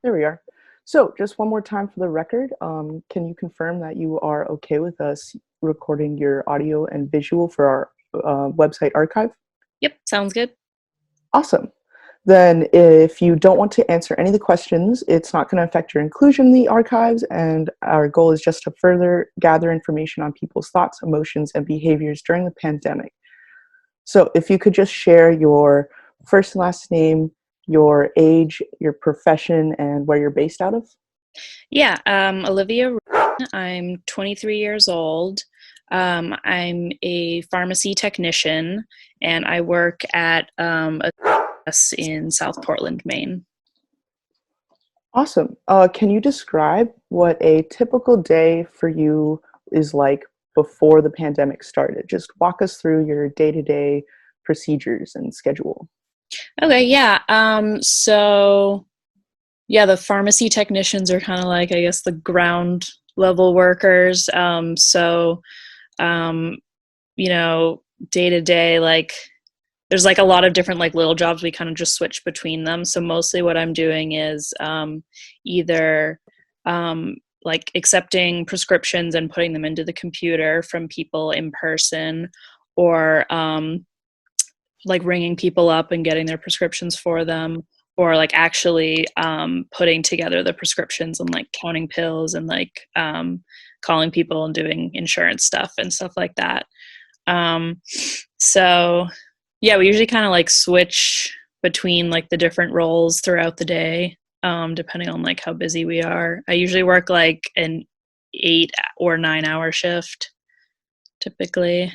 There we are. So, just one more time for the record, can you confirm that you are okay with us recording your audio and visual for our website archive? Yep, sounds good. Awesome. Then, if you don't want to answer any of the questions, it's not going to affect your inclusion in the archives. And our goal is just to further gather information on people's thoughts, emotions, and behaviors during the pandemic. So, if you could just share your first and last name, your age, your profession, and where you're based out of. Yeah, Olivia, I'm 23 years old. I'm a pharmacy technician and I work at a in South Portland, Maine. Awesome. Can you describe what a typical day for you is like before the pandemic started? Just walk us through your day-to-day procedures and schedule. Okay, yeah. Yeah, the pharmacy technicians are kind of like, I guess, the ground level workers. Um, you know, day to day, like there's like a lot of different like little jobs we kind of just switch between them. So mostly what I'm doing is either like accepting prescriptions and putting them into the computer from people in person, or like ringing people up and getting their prescriptions for them, or like actually putting together the prescriptions and like counting pills and like calling people and doing insurance stuff and stuff like that. um, so yeah, we usually kind of like switch between like the different roles throughout the day, depending on like how busy we are. I usually work like an 8 or 9 hour shift typically.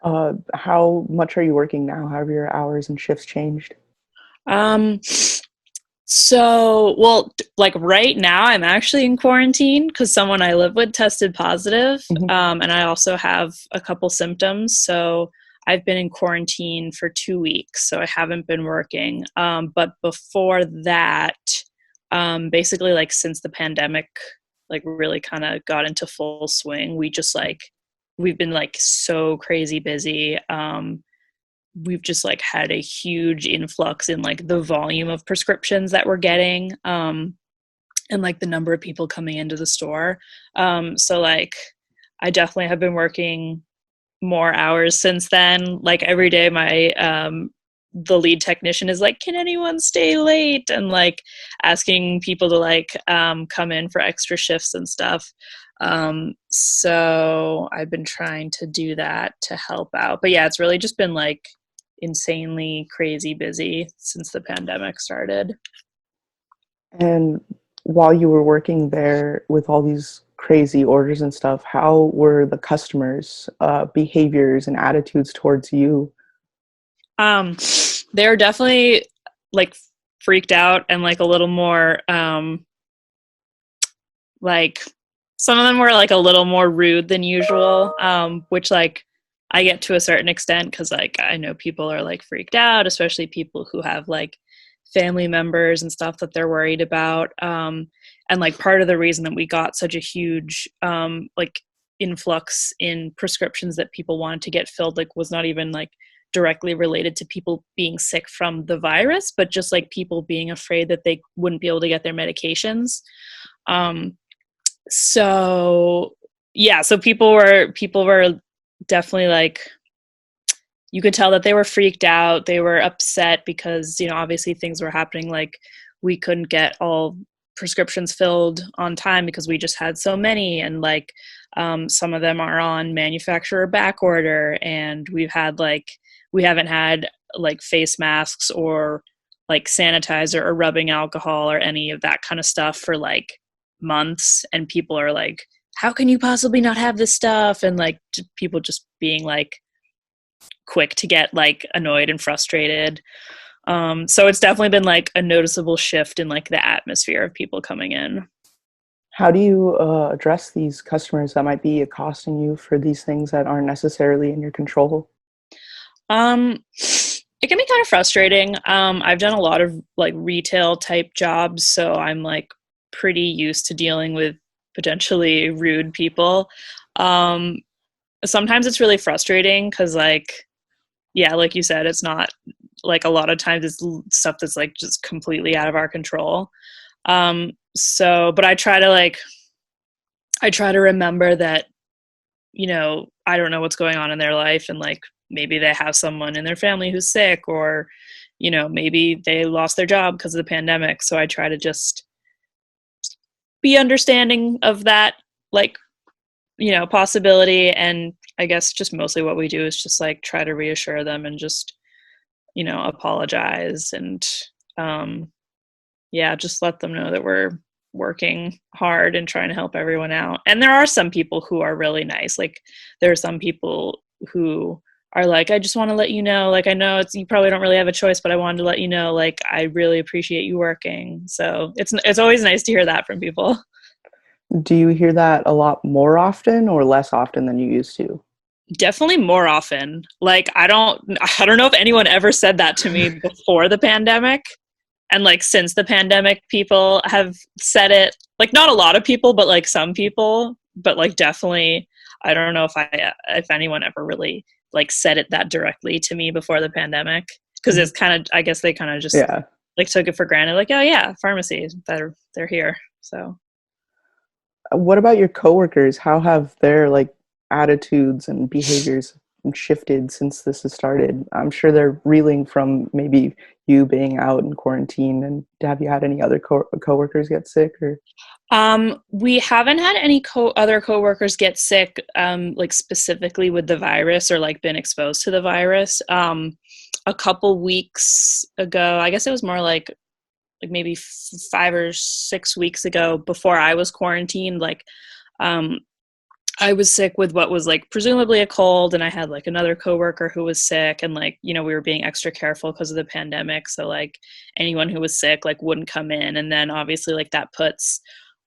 How much are you working now? How have your hours and shifts changed? Um, like right now, I'm actually in quarantine because someone I live with tested positive, Mhm. and I also have a couple symptoms. So I've been in quarantine for 2 weeks, so I haven't been working. But before that, basically, like since the pandemic, like really kind of got into full swing, we've been like so crazy busy. We've just like had a huge influx in like the volume of prescriptions that we're getting, and like the number of people coming into the store. So like I definitely have been working more hours since then. Like every day my the lead technician is like, can anyone stay late, and like asking people to like come in for extra shifts and stuff. So I've been trying to do that to help out, but yeah, it's really just been like insanely crazy busy since the pandemic started. And while you were working there with all these crazy orders and stuff, how were the customers' behaviors and attitudes towards you? um they're definitely like freaked out and like a little more like some of them were like a little more rude than usual, which like I get to a certain extent because like I know people are like freaked out, especially people who have like family members and stuff that they're worried about. And like part of the reason that we got such a huge like influx in prescriptions that people wanted to get filled like was not even like directly related to people being sick from the virus, but just like people being afraid that they wouldn't be able to get their medications. um, so yeah, so people were definitely like, you could tell that they were freaked out, they were upset because obviously things were happening, like we couldn't get all prescriptions filled on time because we just had so many, and like some of them are on manufacturer back order, and we haven't had like face masks or like sanitizer or rubbing alcohol or any of that kind of stuff for like months, and people are like, how can you possibly not have this stuff, and like people just being like quick to get like annoyed and frustrated. So it's definitely been like a noticeable shift in like the atmosphere of people coming in. How do you address these customers that might be accosting you for these things that aren't necessarily in your control? um it can be kind of frustrating. I've done a lot of like retail type jobs, so I'm like pretty used to dealing with potentially rude people. um Sometimes it's really frustrating because like, yeah, like you said, it's not like, a lot of times it's stuff that's like just completely out of our control. So, but I try to remember that, I don't know what's going on in their life, and like maybe they have someone in their family who's sick, or, maybe they lost their job because of the pandemic. So I try to just be understanding of that, like, possibility. And I guess just mostly what we do is just like try to reassure them and just, apologize and, um, yeah, just let them know that we're working hard and trying to help everyone out. And there are some people who are really nice. Like there are some people who are like, I just want to let you know, like, I know you probably don't really have a choice, but I wanted to let you know, like, I really appreciate you working. So it's always nice to hear that from people. Do you hear that a lot more often or less often than you used to? Definitely more often. Like I don't know if anyone ever said that to me before the pandemic. And like since the pandemic, people have said it. Like not a lot of people, but like some people. But like definitely, I don't know if anyone ever really like said it that directly to me before the pandemic, because it's kind of, I guess they kind of just Yeah. like took it for granted. Like, oh yeah, pharmacies, they're here. So What about your coworkers? How have their like attitudes and behaviors shifted since this has started? I'm sure they're reeling from maybe you being out in quarantine. And have you had any other coworkers get sick or? we haven't had any other coworkers get sick, like specifically with the virus or like been exposed to the virus. A couple weeks ago, I guess it was more like maybe 5 or 6 weeks ago, before I was quarantined, like, um, I was sick with what was like presumably a cold, and I had like another coworker who was sick, and like, we were being extra careful because of the pandemic. So like anyone who was sick like wouldn't come in, and then obviously like that puts,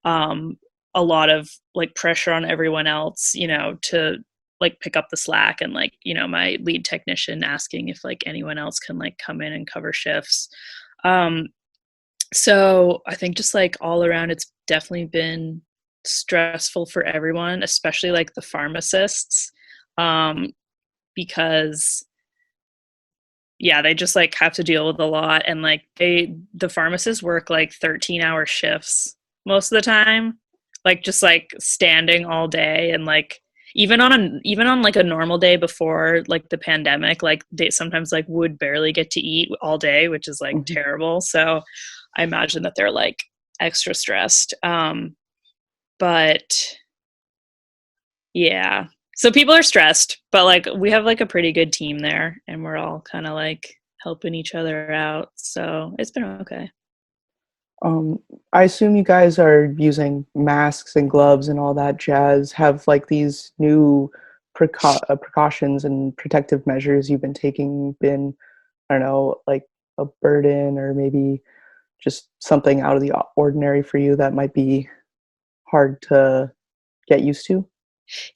um, a lot of like pressure on everyone else, to like pick up the slack, and like, my lead technician asking if like anyone else can like come in and cover shifts. Um, so I think just like all around, it's definitely been stressful for everyone, especially like the pharmacists, um, because yeah, they just like have to deal with a lot, and like the pharmacists work like 13-hour shifts most of the time, like just like standing all day, and like even on like a normal day before like the pandemic, like they sometimes like would barely get to eat all day, which is like Mhm. terrible. So I imagine that they're like extra stressed. But yeah. So people are stressed, but like we have like a pretty good team there, and we're all kind of like helping each other out. So it's been okay. Um, I assume you guys are using masks and gloves and all that jazz. Have like these new precautions and protective measures you've been taking been, I don't know, like a burden or maybe just something out of the ordinary for you that might be hard to get used to?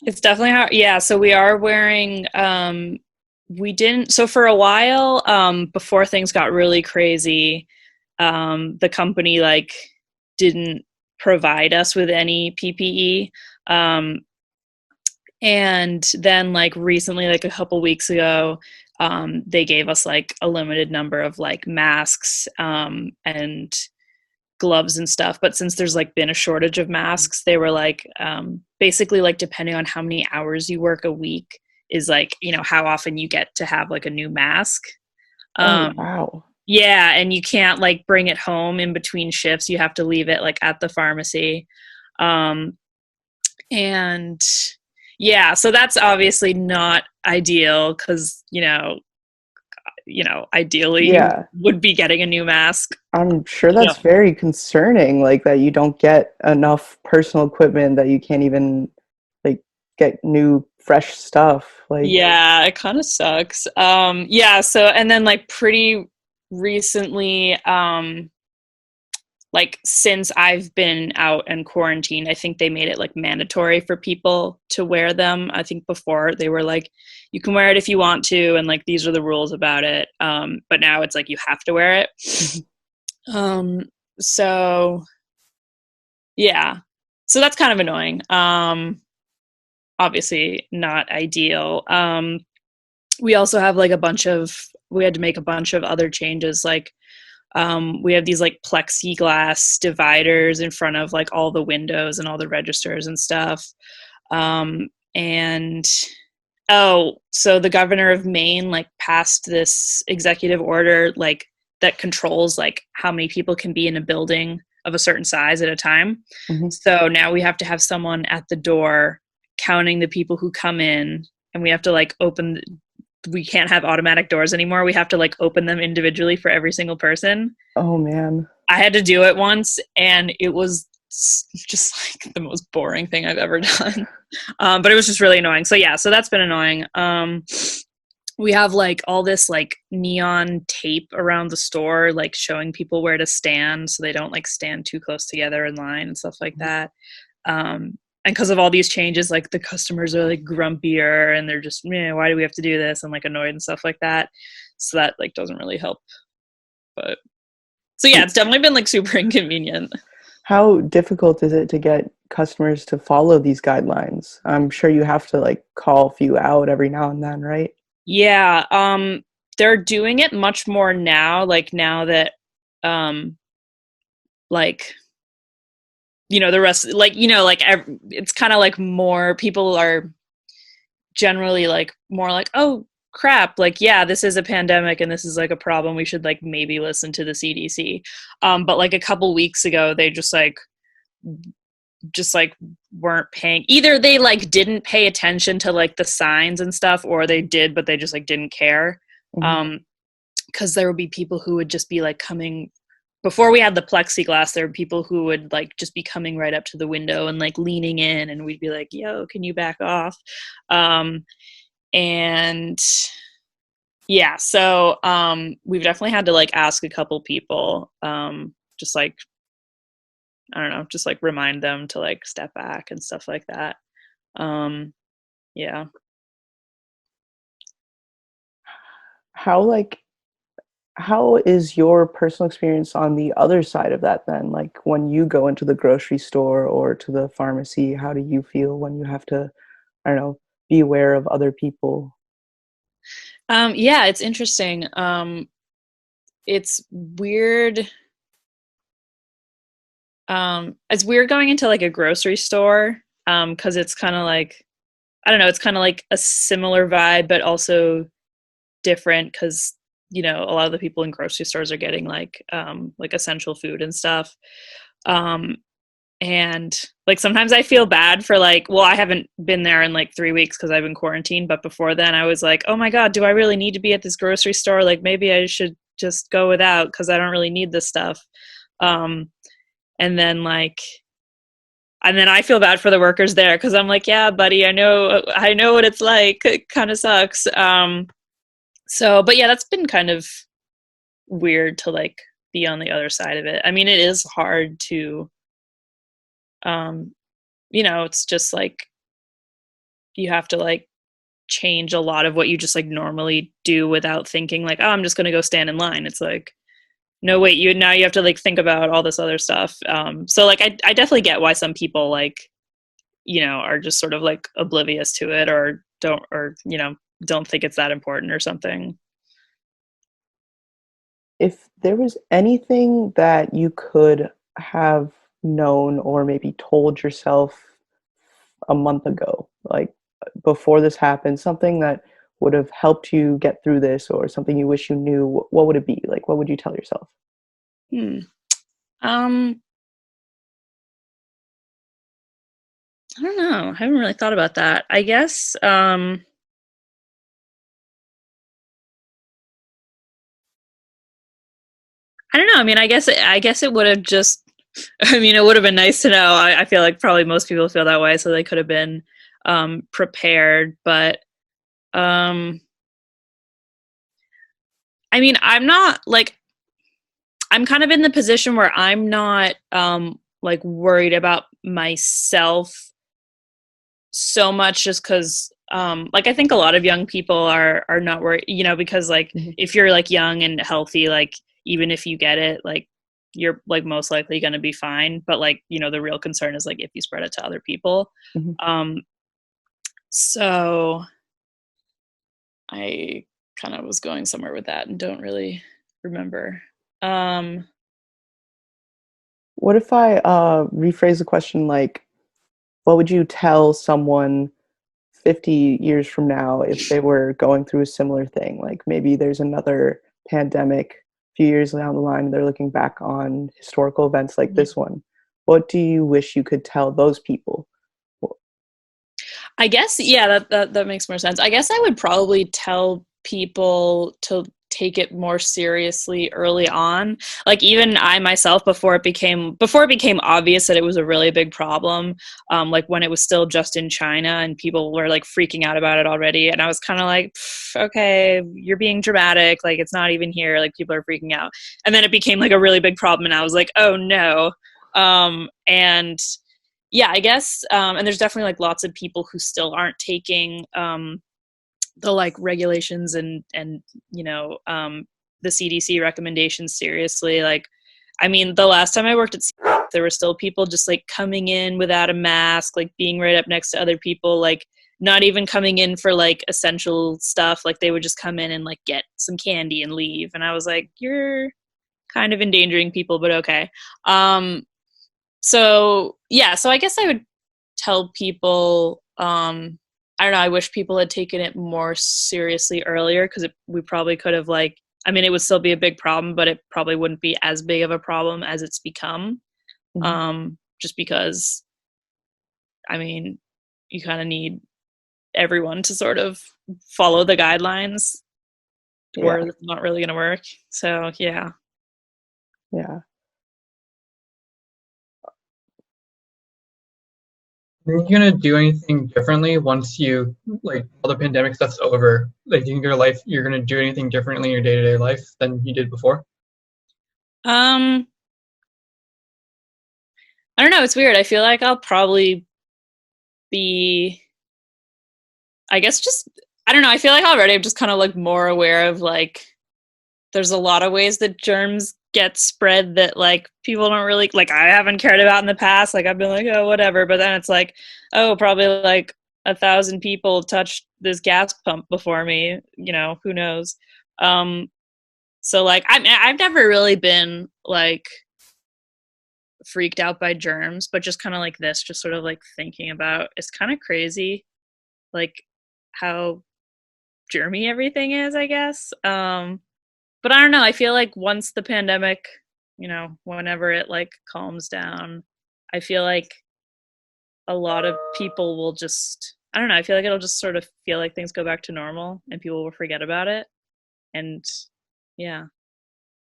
It's definitely hard. Yeah, so we are wearing we didn't so for a while, before things got really crazy, the company like didn't provide us with any PPE. Um and then like recently, like a couple weeks ago, they gave us like a limited number of like masks, and gloves and stuff. But since there's like been a shortage of masks, they were like, basically like depending on how many hours you work a week is like, how often you get to have like a new mask. Oh, um wow. yeah, and you can't like bring it home in between shifts, you have to leave it like at the pharmacy. um and yeah, so that's obviously not ideal, because ideally you Yeah, would be getting a new mask. I'm sure Yeah. that's very concerning, like that you don't get enough personal equipment that you can't even like get new fresh stuff. Like, Yeah, it kind of sucks. Yeah, so and then like pretty recently, like since I've been out and quarantined, I think they made it like mandatory for people to wear them. I think before they were like, you can wear it if you want to, and like these are the rules about it. But now it's like you have to wear it. mhm. Um, so yeah, so that's kind of annoying. Obviously not ideal. We also have like we had to make a bunch of other changes, like, We have these like plexiglass dividers in front of like all the windows and all the registers and stuff. And oh, so the governor of Maine like passed this executive order like that controls like how many people can be in a building of a certain size at a time. Hmm. So now we have to have someone at the door counting the people who come in, and we have to like we can't have automatic doors anymore. We have to like open them individually for every single person. Oh man. I had to do it once, and it was just like the most boring thing I've ever done. But it was just really annoying. So yeah, so that's been annoying. We have like all this like neon tape around the store, like showing people where to stand so they don't like stand too close together in line and stuff like that. And because of all these changes, like the customers are like grumpier and they're just, man, why do we have to do this? And like annoyed and stuff like that. So that like doesn't really help. But so yeah, it's definitely been like super inconvenient. How difficult is it to get customers to follow these guidelines? I'm sure you have to like call a few out every now and then, right? Yeah, they're doing it much more now, like now that um like the rest like like it's kind of like more people are generally like more like, oh crap, like yeah, this is a pandemic and this is like a problem, we should like maybe listen to the CDC. But like a couple weeks ago they just like weren't paying, either they like didn't pay attention to like the signs and stuff, or they did but they just like didn't care. Hmm. Because there would be people who would just be like coming, before we had the plexiglass, there were people who would like just be coming right up to the window and like leaning in, and we'd be like, yo, can you back off? And yeah, so we've definitely had to like ask a couple people, just like, I don't know, just like remind them to like step back and stuff like that. um yeah. How like how is your personal experience on the other side of that then? Like when you go into the grocery store or to the pharmacy, how do you feel when you have to, I don't know, be aware of other people? Yeah, it's interesting. It's weird. It's weird going into like a grocery store, because it's kind of like, I don't know, it's kind of like a similar vibe but also different, because a lot of the people in grocery stores are getting like essential food and stuff. um and like sometimes I feel bad for like, well, I haven't been there in like 3 weeks because I've been quarantined, but before then I was like, oh my god, do I really need to be at this grocery store? Like maybe I should just go without because I don't really need this stuff. um and then like and then I feel bad for the workers there because I'm like, yeah buddy, I know what it's like, it kind of sucks. So but yeah, that's been kind of weird to like be on the other side of it. I mean, it is hard to um it's just like you have to like change a lot of what you just like normally do without thinking like, oh, I'm just going to go stand in line. It's like, no wait, you have to like think about all this other stuff. So like I definitely get why some people like are just sort of like oblivious to it, or don't think it's that important or something. If there was anything that you could have known or maybe told yourself a month ago, like before this happened, something that would have helped you get through this or something you wish you knew, what would it be? Like, what would you tell yourself? Hmm. um I don't know. I haven't really thought about that. I guess I don't know. I mean, I guess it would have just I mean, it would have been nice to know. I feel like probably most people feel that way, so they could have been prepared. But um I mean, I'm kind of in the position where I'm not like worried about myself so much, just because like I think a lot of young people are not worried, because like Mhm. if you're like young and healthy, like even if you get it, like you're like most likely going to be fine. But like the real concern is like if you spread it to other people. Mhm. um so I kind of was going somewhere with that and don't really remember. Um, What if I rephrase the question like, what would you tell someone 50 years from now if they were going through a similar thing? Like maybe there's another pandemic a few years down the line, they're looking back on historical events like this one. What do you wish you could tell those people? I guess, yeah, that makes more sense. I guess I would probably tell people to take it more seriously early on. Like even I myself, before it became obvious that it was a really big problem, like when it was still just in China and people were like freaking out about it already, and I was kind of like, okay, you're being dramatic. Like it's not even here. Like people are freaking out, and then it became like a really big problem, and I was like, oh no. And yeah, I guess, and there's definitely like lots of people who still aren't taking the like regulations and the CDC recommendations seriously. Like, I mean, the last time I worked at CDC, there were still people just like coming in without a mask, like being right up next to other people, like not even coming in for like essential stuff. Like they would just come in and like get some candy and leave, and I was like, you're kind of endangering people, but okay. So yeah, so I guess I would tell people, I don't know, I wish people had taken it more seriously earlier, because we probably could have like, I mean, it would still be a big problem, but it probably wouldn't be as big of a problem as it's become. Mhm. Just because, I mean, you kind of need everyone to sort of follow the guidelines, or Yeah, it's not really going to work. So yeah. yeah. Are you gonna do anything differently once you like all the pandemic stuff's over? Like, do you think you're gonna do anything differently in your day-to-day life than you did before? Um, I don't know. It's weird. I feel like I'll probably be, I guess, just, I don't know. I feel like already I'm just kind of like more aware of like, there's a lot of ways that germs get spread that like people don't really like, I haven't cared about in the past. Like I've been like, oh, whatever. But then it's like, oh, probably like 1,000 people touched this gas pump before me. Who knows? Um, so like, I've never really been like freaked out by germs, but just kind of like this, just sort of like thinking about, it's kind of crazy, like how germy everything is, I guess. But I don't know. I feel like once the pandemic, whenever it like calms down, I feel like a lot of people will just, I don't know. I feel like it'll just sort of feel like things go back to normal and people will forget about it. And yeah,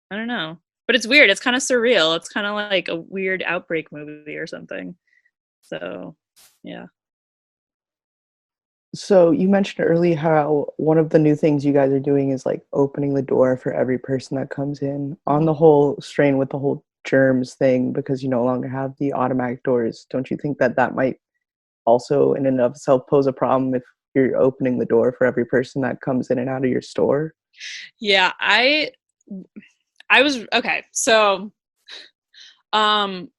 I don't know. But it's weird. It's kind of surreal. It's kind of like a weird outbreak movie or something. So, yeah. So you mentioned earlier how one of the new things you guys are doing is like opening the door for every person that comes in. On the whole strain with the whole germs thing, because you no longer have the automatic doors, don't you think that that might also in and of itself pose a problem if you're opening the door for every person that comes in and out of your store? Yeah, I was okay. So, um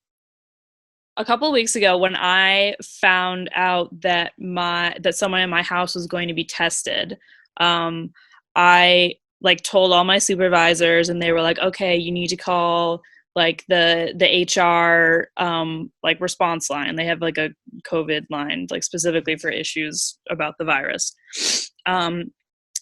a couple of weeks ago when I found out that someone in my house was going to be tested, I like told all my supervisors, and they were like, okay, you need to call like the HR like response line. They have like a COVID line like specifically for issues about the virus.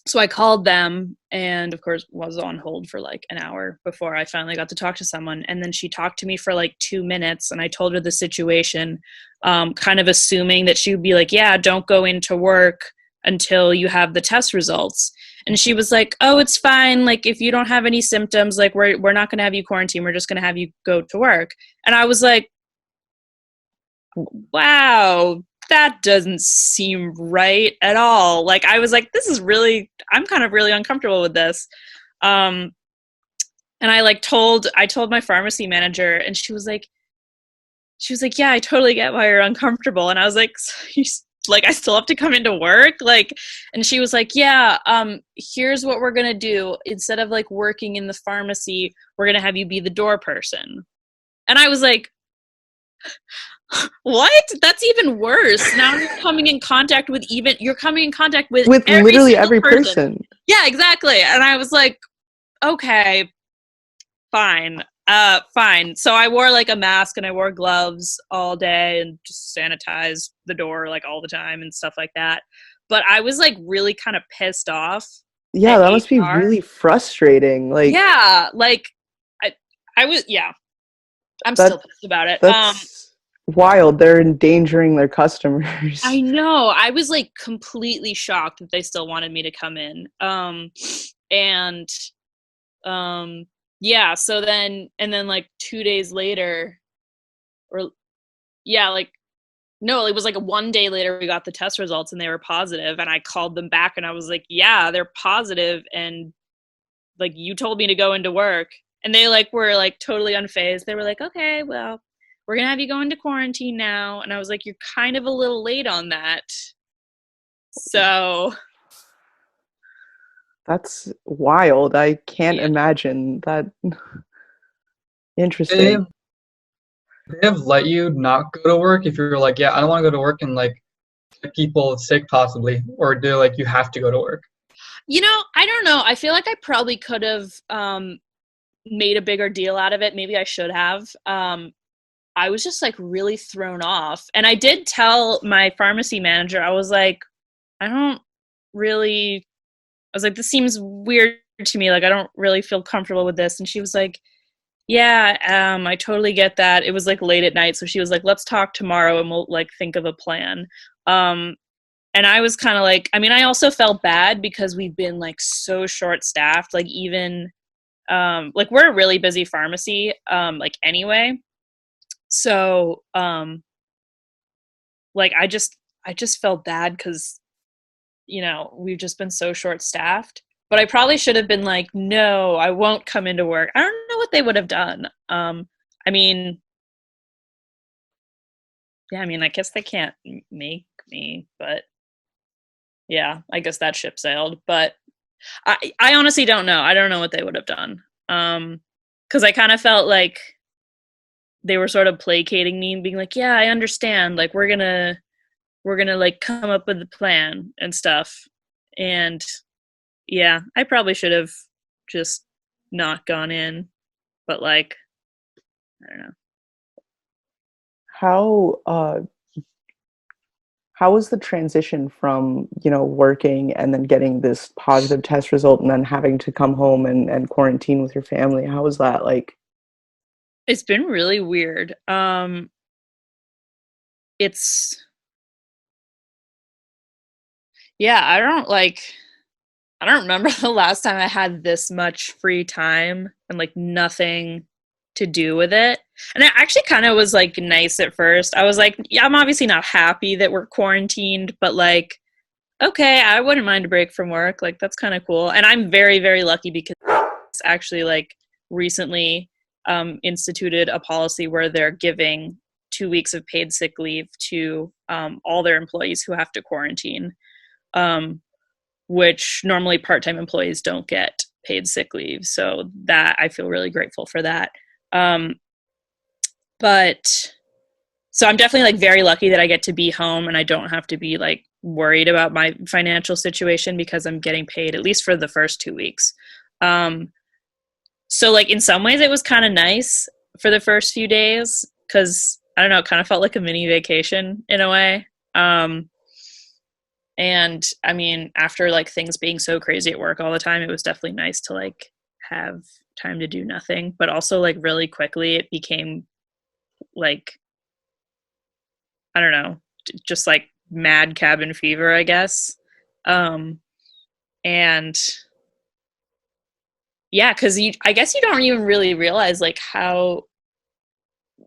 So I called them, and of course was on hold for like an hour before I finally got to talk to someone. And then she talked to me for like 2 minutes, and I told her the situation, kind of assuming that she would be like, yeah, don't go into work until you have the test results. And she was like, oh, it's fine. Like if you don't have any symptoms, like we're not going to have you quarantine. We're just going to have you go to work. And I was like, wow, that doesn't seem right at all. Like I was like, I'm kind of really uncomfortable with this. And I told my pharmacy manager, and she was like, yeah, I totally get why you're uncomfortable. And I was like, like I still have to come into work, like. And she was like, yeah, here's what we're gonna do. Instead of like working in the pharmacy, we're gonna have you be the door person. And I was like, what? That's even worse. Now you're coming in contact with With every literally single every person. person. Yeah, exactly. And I was like, okay, Fine. Fine. So I wore like a mask and I wore gloves all day and just sanitized the door like all the time and stuff like that. But I was like really kind of pissed off Yeah, at that must be HR. really frustrating. Like Yeah, like I I was yeah, I'm that still pissed about it. that's wild. They're endangering their customers. I know. I was like completely shocked that they still wanted me to come in. And yeah, so then and then like 2 days later or yeah, like no, it was like 1 day later we got the test results and they were positive and I called them back and I was like, "Yeah, they're positive and like you told me to go into work." And they like were like totally unfazed. They were like, "Okay, well, we're going to have you go into quarantine now." And I was like, "You're kind of a little late on that." So, That's wild. I can't yeah. imagine that. They Interesting. have, they have let you not go to work if you're like, yeah, I don't want to go to work and like get people sick possibly, or do like you have to go to work. I don't know. I feel like I probably could have made a bigger deal out of it. Maybe I should have. I was just like really thrown off. And I did tell my pharmacy manager, I was like, I don't really, I was like, this seems weird to me. Like, I don't really feel comfortable with this. And she was like, yeah, I totally get that. It was like late at night. So she was like, let's talk tomorrow and we'll like think of a plan. Um, and I was kind of like, I mean, I also felt bad because we've been like so short staffed, like even, like we're a really busy pharmacy, like anyway. So, like I just felt bad because we've just been so short staffed. But I probably should have been like, no, I won't come into work. I don't know what they would have done. I mean, yeah, I mean, I guess they can't make me, but yeah, I guess that ship sailed. But I honestly don't know. I don't know what they would have done. Because I kind of felt like they were sort of placating me and being like, yeah, I understand. Like we're gonna like come up with a plan and stuff. And yeah, I probably should have just not gone in, but like I don't know. How how was the transition from, working and then getting this positive test result and then having to come home and quarantine with your family? How was that like? It's been really weird. It's yeah, I don't remember the last time I had this much free time and like nothing to do with it. And it actually kind of was like nice at first. I was like, yeah, I'm obviously not happy that we're quarantined, but like, okay, I wouldn't mind a break from work. Like, that's kind of cool. And I'm very, very lucky because it's actually like recently instituted a policy where they're giving 2 weeks of paid sick leave to all their employees who have to quarantine. Which normally part-time employees don't get paid sick leave. So that I feel really grateful for that. Um, but so I'm definitely like very lucky that I get to be home and I don't have to be like worried about my financial situation because I'm getting paid at least for the first 2 weeks. Um, so like in some ways it was kind of nice for the first few days because I don't know, it kind of felt like a mini vacation in a way. And I mean, after like things being so crazy at work all the time, it was definitely nice to like have time to do nothing. But also, like, really quickly, it became like, I don't know, just like mad cabin fever, I guess. Um, and yeah, because I guess you don't even really realize like how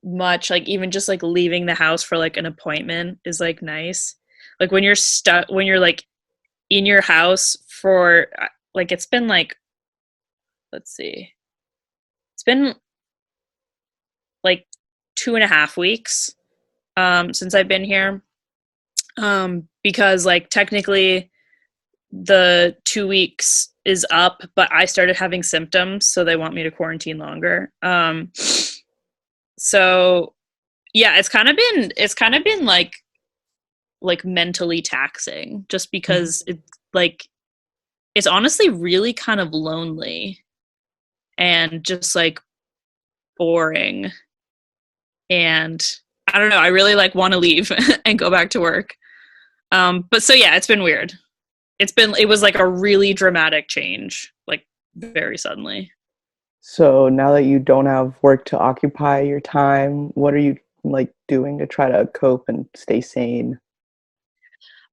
much like even just like leaving the house for like an appointment is like nice. Like when you're stuck, when you're like in your house for like it's been like let's see, it's been like 2.5 weeks since I've been here. Because like technically the 2 weeks is up, but I started having symptoms, so they want me to quarantine longer. So yeah, it's kind of been like mentally taxing just because it's like it's honestly really kind of lonely and just like boring. And I don't know, I really like want to leave and go back to work. But so yeah, it's been weird. It was like a really dramatic change, like very suddenly. So now that you don't have work to occupy your time, what are you like doing to try to cope and stay sane?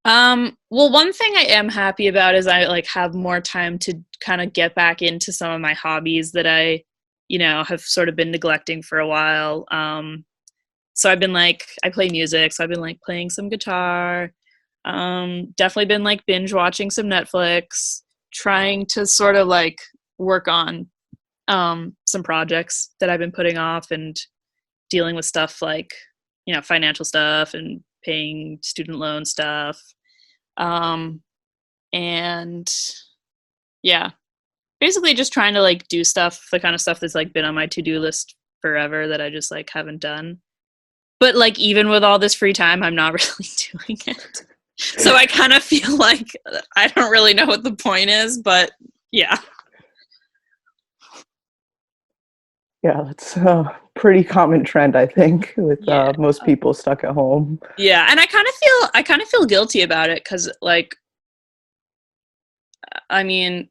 Well, one thing I am happy about is I like have more time to kind of get back into some of my hobbies that I, have sort of been neglecting for a while. So I've been like, I play music, so I've been like playing some guitar. Definitely been like binge watching some Netflix, trying to sort of like work on some projects that I've been putting off and dealing with stuff like, financial stuff and paying student loan stuff. And yeah, basically just trying to like do stuff, the kind of stuff that's like been on my to-do list forever that I just like haven't done. But like even with all this free time, I'm not really doing it. So I kind of feel like I don't really know what the point is, but yeah. Yeah, that's a pretty common trend, I think, with Yeah. most people stuck at home. Yeah, and I kind of feel guilty about it cuz like I mean,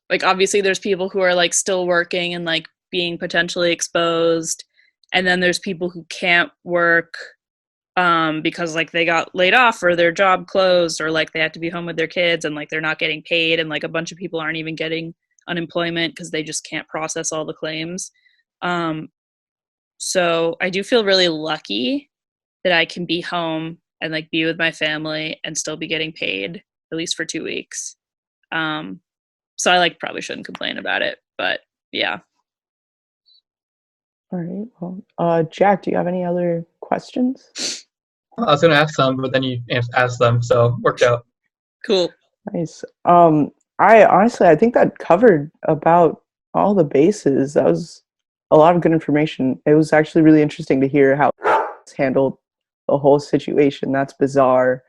like obviously there's people who are like still working and like being potentially exposed, and then there's people who can't work because like they got laid off or their job closed or like they have to be home with their kids and like they're not getting paid, and like a bunch of people aren't even getting unemployment because they just can't process all the claims. Um, so I do feel really lucky that I can be home and like be with my family and still be getting paid at least for 2 weeks. Um, so I like probably shouldn't complain about it, but yeah. All right. Well, Jack, do you have any other questions? I was going to ask some, but then you asked them, so worked out. Cool. Nice. I think that covered about all the bases. That was a lot of good information. It was actually really interesting to hear how it's handled the whole situation. That's bizarre.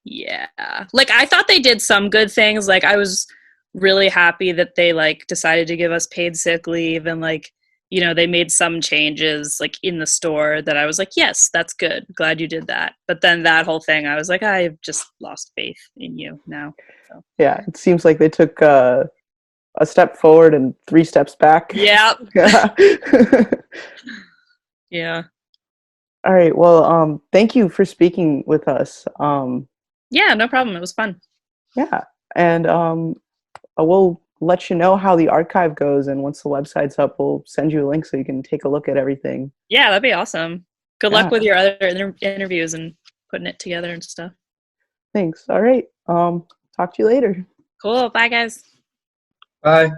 Yeah. Like I thought they did some good things. Like I was really happy that they like decided to give us paid sick leave and like, they made some changes like in the store that I was like, yes, that's good. Glad you did that. But then that whole thing, I was like, I've just lost faith in you now. So. Yeah, it seems like they took a step forward and 3 steps back. Yeah. Yeah. Yeah. All right. Well, thank you for speaking with us. Yeah, no problem. It was fun. Yeah, and we'll let you know how the archive goes, and once the website's up, we'll send you a link so you can take a look at everything. Yeah, that'd be awesome. Good Yeah. luck with your other interviews and putting it together and stuff. Thanks. All right. Talk to you later. Cool. Bye, guys. Bye.